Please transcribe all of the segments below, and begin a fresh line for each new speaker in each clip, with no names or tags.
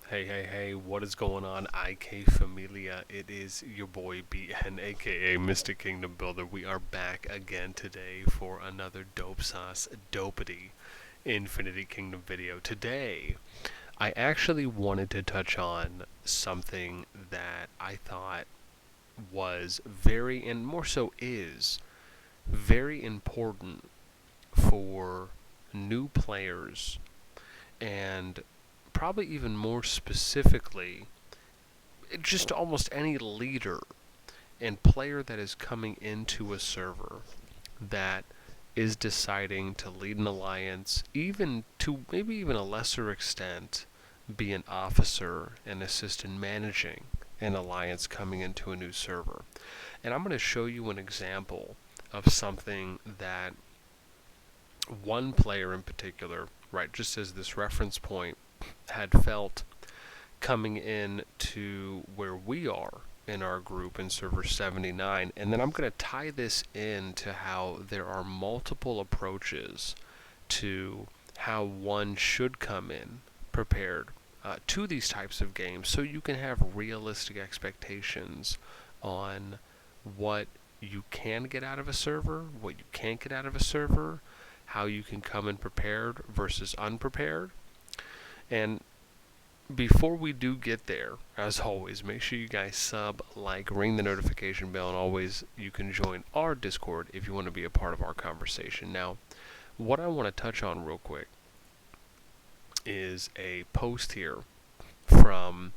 Hey, what is going on, IK Familia? It is your boy BN, aka Mr. Kingdom Builder. We are back again today for another Dope Sauce Dopity Infinity Kingdom video. Today, I actually wanted to touch on something that I thought was very, and more so is, very important for new players and probably even more specifically, just almost any leader and player that is coming into a server that is deciding to lead an alliance, even to maybe even a lesser extent, be an officer and assist in managing an alliance coming into a new server. And I'm going to show you an example of something that one player in particular, right, just as this reference point, had felt coming in to where we are in our group in server 79. And then I'm going to tie this into how there are multiple approaches to how one should come in prepared to these types of games, so you can have realistic expectations on what you can get out of a server, what you can't get out of a server, how you can come in prepared versus unprepared. And before we do get there, as always, make sure you guys sub, like, ring the notification bell, and always you can join our Discord if you want to be a part of our conversation. Now, what I want to touch on real quick is a post here from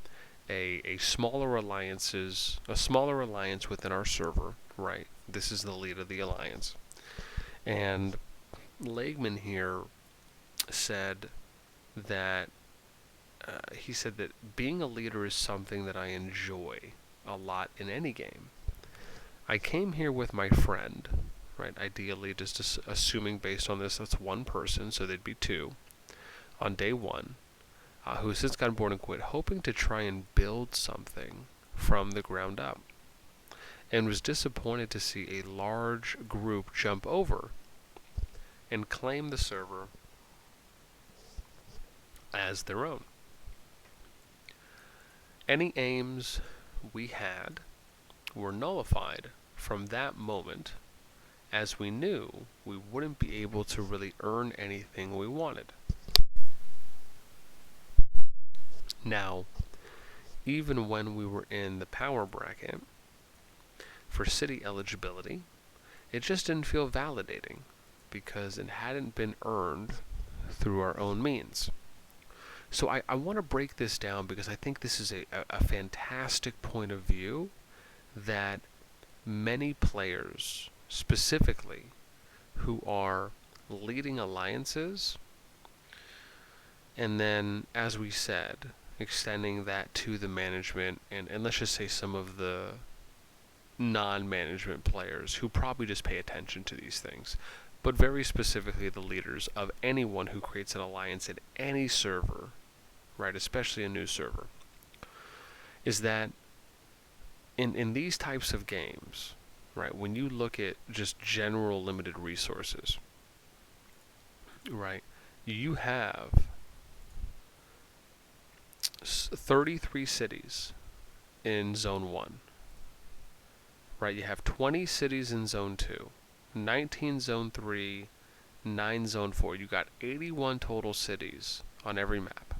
a smaller alliance within our server, right? This is the lead of the alliance. And Legman here said that he said that being a leader is something that I enjoy a lot in any game. I came here with my friend, right? Ideally, just assuming based on this, that's one person, so they'd be two, on day one, who has since gotten bored and quit, hoping to try and build something from the ground up, and was disappointed to see a large group jump over and claim the server as their own. Any aims we had were nullified from that moment, as we knew we wouldn't be able to really earn anything we wanted. Now, even when we were in the power bracket for city eligibility, it just didn't feel validating because it hadn't been earned through our own means. So I want to break this down because I think this is a fantastic point of view that many players, specifically, who are leading alliances, and then, as we said, extending that to the management, and let's just say some of the non-management players who probably just pay attention to these things, but very specifically the leaders of anyone who creates an alliance in any server, right, especially a new server, is that in these types of games, right, when you look at just general limited resources, right, you have 33 cities in Zone 1, right, you have 20 cities in Zone 2, 19 Zone 3, 9 Zone 4, you got 81 total cities on every map.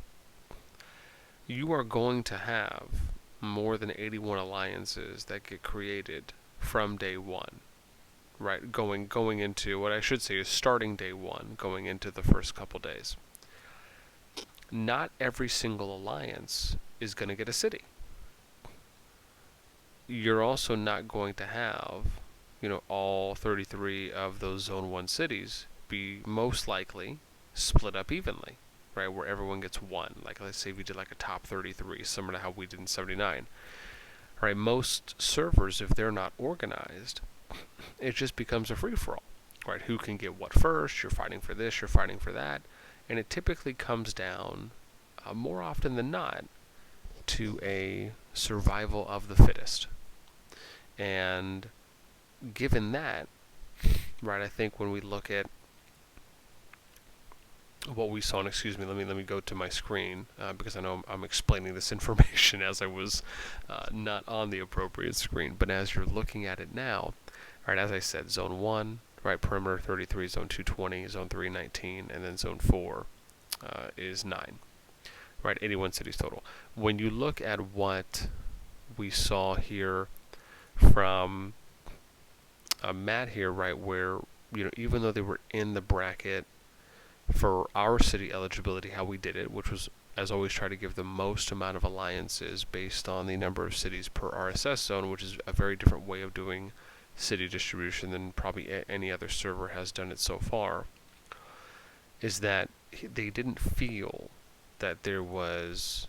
You are going to have more than 81 alliances that get created from day one, right? Going into what I should say is starting day one, going into the first couple days. Not every single alliance is going to get a city. You're also not going to have, all 33 of those Zone 1 cities be most likely split up evenly, right, where everyone gets one. Like, let's say we did like a top 33, similar to how we did in 79. Right, most servers, if they're not organized, it just becomes a free-for-all. Right, who can get what first? You're fighting for this, you're fighting for that. And it typically comes down, more often than not, to a survival of the fittest. And given that, right, I think when we look at what we saw, and excuse me, let me go to my screen because I know I'm explaining this information as I was not on the appropriate screen. But as you're looking at it now, right, as I said, Zone 1, right, perimeter 33, Zone 2 20, Zone 3 19, and then Zone 4 is 9, right, 81 cities total. When you look at what we saw here from Matt here, right, where, even though they were in the bracket for our city eligibility, how we did it, which was, as always, try to give the most amount of alliances based on the number of cities per RSS zone, which is a very different way of doing city distribution than probably any other server has done it so far, is that they didn't feel that there was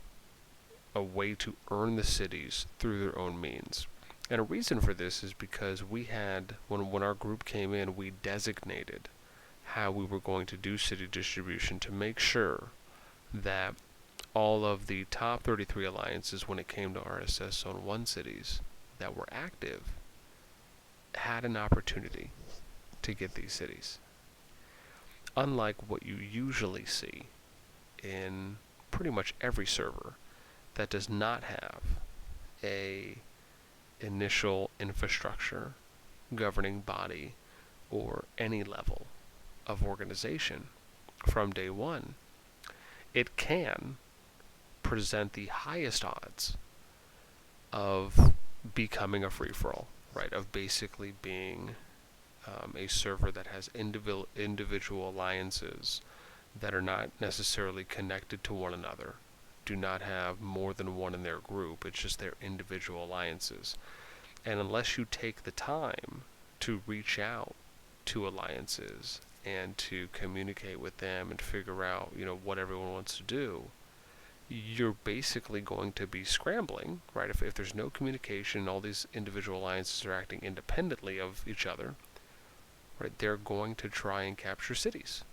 a way to earn the cities through their own means. And a reason for this is because we had, when our group came in, we designated how we were going to do city distribution to make sure that all of the top 33 alliances, when it came to RSS Zone 1 cities that were active, had an opportunity to get these cities. Unlike what you usually see in pretty much every server that does not have a initial infrastructure, governing body, or any level of organization from day one, it can present the highest odds of becoming a free-for-all, right? Of basically being a server that has individual alliances that are not necessarily connected to one another, do not have more than one in their group. It's just their individual alliances. And unless you take the time to reach out to alliances and to communicate with them and figure out, what everyone wants to do, you're basically going to be scrambling, right? If there's no communication, all these individual alliances are acting independently of each other, right? They're going to try and capture cities.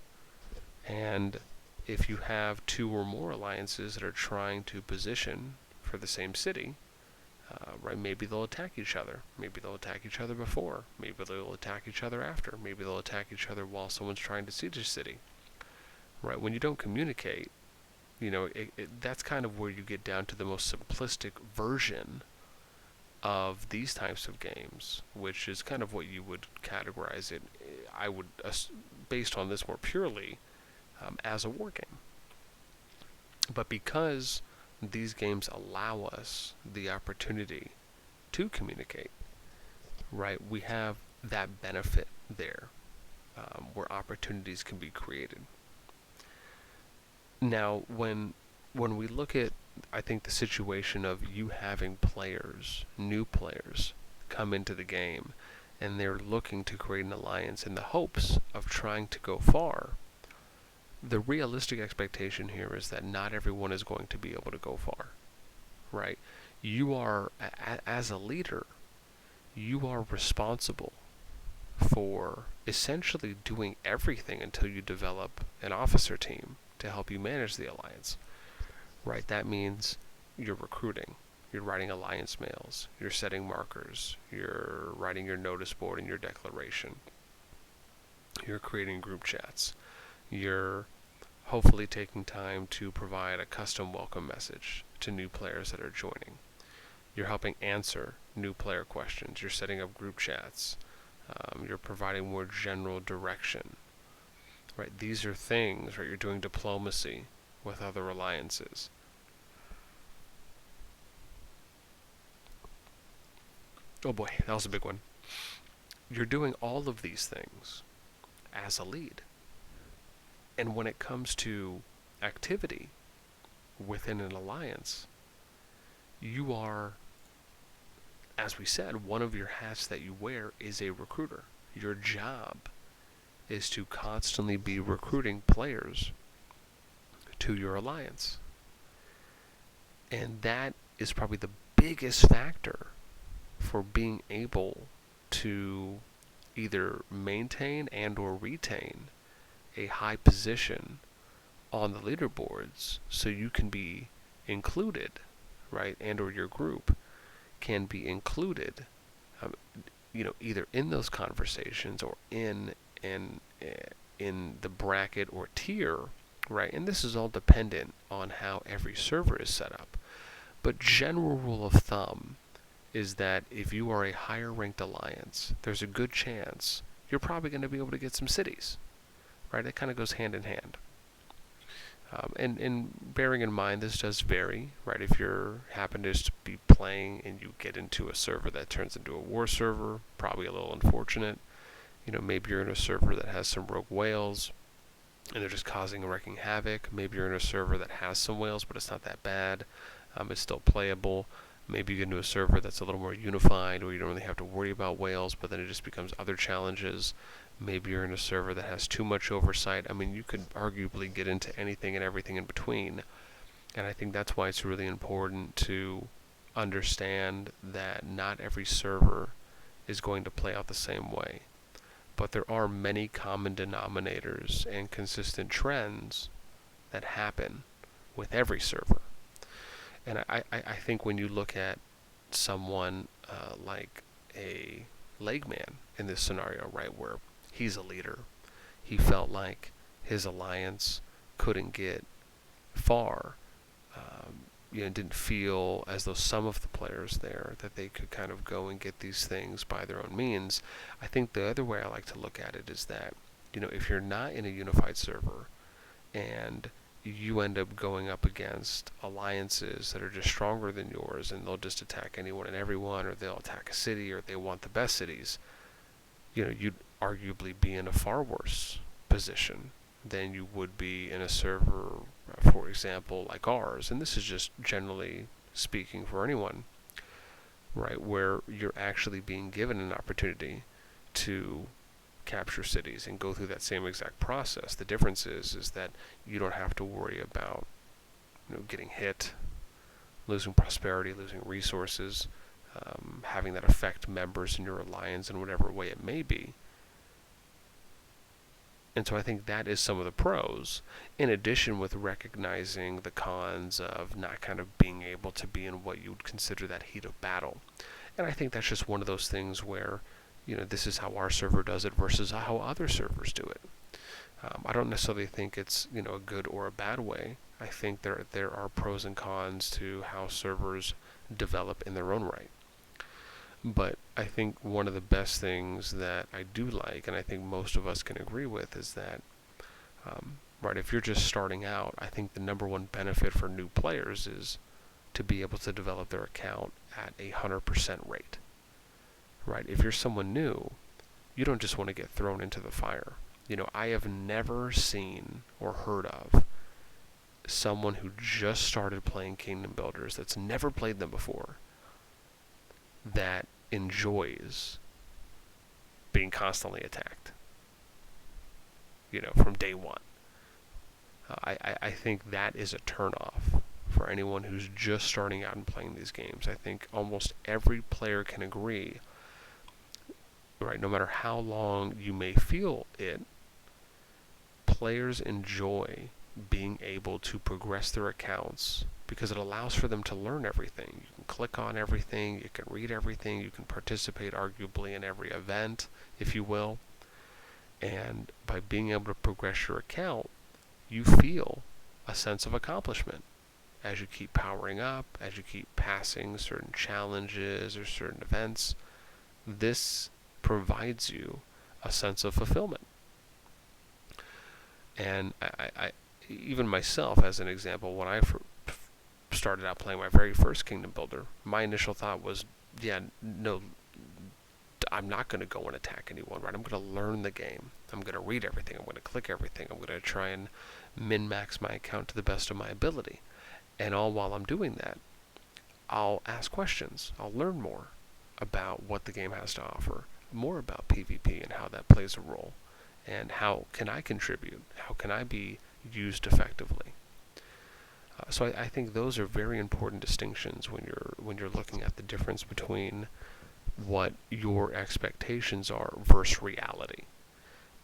And if you have two or more alliances that are trying to position for the same city, right, maybe they'll attack each other. Maybe they'll attack each other before. Maybe they'll attack each other after. Maybe they'll attack each other while someone's trying to siege a city. Right? When you don't communicate, that's kind of where you get down to the most simplistic version of these types of games, which is kind of what you would categorize it. I would, based on this more purely, as a war game. But because these games allow us the opportunity to communicate, right, we have that benefit there, where opportunities can be created. Now, when we look at, I think, the situation of you having players, new players, come into the game, and they're looking to create an alliance in the hopes of trying to go far, the realistic expectation here is that not everyone is going to be able to go far, right? You are, as a leader, you are responsible for essentially doing everything until you develop an officer team to help you manage the alliance, right? That means you're recruiting, you're writing alliance mails, you're setting markers, you're writing your notice board and your declaration, you're creating group chats, you're hopefully taking time to provide a custom welcome message to new players that are joining. You're helping answer new player questions. You're setting up group chats. You're providing more general direction. Right? These are things, right? You're doing diplomacy with other alliances. Oh boy, that was a big one. You're doing all of these things as a lead. And when it comes to activity within an alliance, you are, as we said, one of your hats that you wear is a recruiter. Your job is to constantly be recruiting players to your alliance. And that is probably the biggest factor for being able to either maintain and or retain a high position on the leaderboards, so you can be included, right, and or your group can be included, either in those conversations or in the bracket or tier right? And this is all dependent on how every server is set up. But general rule of thumb is that if you are a higher ranked alliance, there's a good chance you're probably going to be able to get some cities, right? It kind of goes hand in hand. And bearing in mind, this does vary, right? If you happen to just be playing and you get into a server that turns into a war server, probably a little unfortunate. Maybe you're in a server that has some rogue whales, and they're just causing and wreaking havoc. Maybe you're in a server that has some whales, but it's not that bad. It's still playable. Maybe you get into a server that's a little more unified, where you don't really have to worry about whales, but then it just becomes other challenges. Maybe you're in a server that has too much oversight. I mean, you could arguably get into anything and everything in between. And I think that's why it's really important to understand that not every server is going to play out the same way. But there are many common denominators and consistent trends that happen with every server. And I think when you look at someone like a Legman in this scenario, right, where he's a leader, he felt like his alliance couldn't get far. Didn't feel as though some of the players there that they could kind of go and get these things by their own means. I think the other way I like to look at it is that, if you're not in a unified server and you end up going up against alliances that are just stronger than yours, and they'll just attack anyone and everyone, or they'll attack a city, or they want the best cities, you'd arguably be in a far worse position than you would be in a server, for example, like ours. And this is just generally speaking for anyone, right, where you're actually being given an opportunity to capture cities and go through that same exact process. The difference is that you don't have to worry about getting hit, losing prosperity, losing resources, having that affect members in your alliance in whatever way it may be. And so I think that is some of the pros, in addition with recognizing the cons of not kind of being able to be in what you would consider that heat of battle. And I think that's just one of those things where, this is how our server does it versus how other servers do it. I don't necessarily think it's, a good or a bad way. I think there are pros and cons to how servers develop in their own right. But I think one of the best things that I do like, and I think most of us can agree with, is that, right, if you're just starting out, I think the number one benefit for new players is to be able to develop their account at 100% rate. Right? If you're someone new, you don't just want to get thrown into the fire. I have never seen or heard of someone who just started playing Kingdom Builders that's never played them before that enjoys being constantly attacked, from day one. I think that is a turnoff for anyone who's just starting out and playing these games. I think almost every player can agree, right, no matter how long you may feel it, players enjoy being able to progress their accounts because it allows for them to learn everything. You can click on everything, you can read everything, you can participate arguably in every event, if you will. And by being able to progress your account, you feel a sense of accomplishment as you keep powering up, as you keep passing certain challenges or certain events. This provides you a sense of fulfillment. And I even myself, as an example, when I started out playing my very first Kingdom Builder, my initial thought was, no, I'm not going to go and attack anyone, right? I'm going to learn the game. I'm going to read everything. I'm going to click everything. I'm going to try and min-max my account to the best of my ability. And all while I'm doing that, I'll ask questions. I'll learn more about what the game has to offer, more about PvP and how that plays a role, and how can I contribute? How can I be used effectively? So I think those are very important distinctions when you're looking at the difference between what your expectations are versus reality.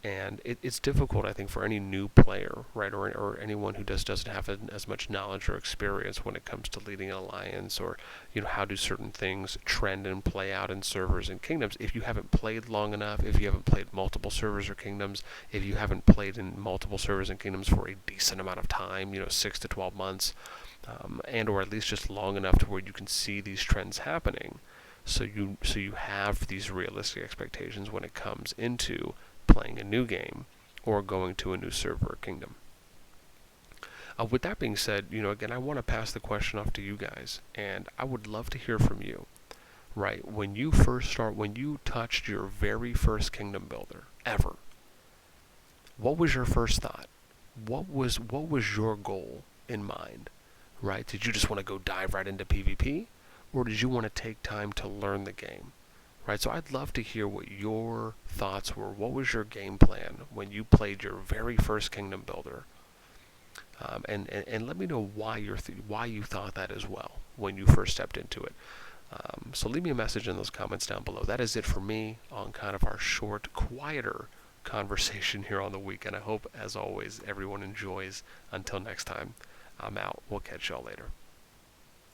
And it's difficult, I think, for any new player, right, or anyone who doesn't have as much knowledge or experience when it comes to leading an alliance, or how do certain things trend and play out in servers and kingdoms. If you haven't played long enough, if you haven't played multiple servers or kingdoms, if you haven't played in multiple servers and kingdoms for a decent amount of time, 6 to 12 months, and or at least just long enough to where you can see these trends happening, so you have these realistic expectations when it comes into playing a new game or going to a new server or kingdom. With that being said, again, I want to pass the question off to you guys, and I would love to hear from you. Right, when you touched your very first kingdom builder ever, what was your first thought? What was your goal in mind? Right? Did you just want to go dive right into PvP, or did you want to take time to learn the game? Right, so I'd love to hear what your thoughts were. What was your game plan when you played your very first kingdom builder? And let me know why you thought that as well when you first stepped into it. So leave me a message in those comments down below. That is it for me on kind of our short, quieter conversation here on the weekend. I hope, as always, everyone enjoys. Until next time, I'm out. We'll catch y'all later.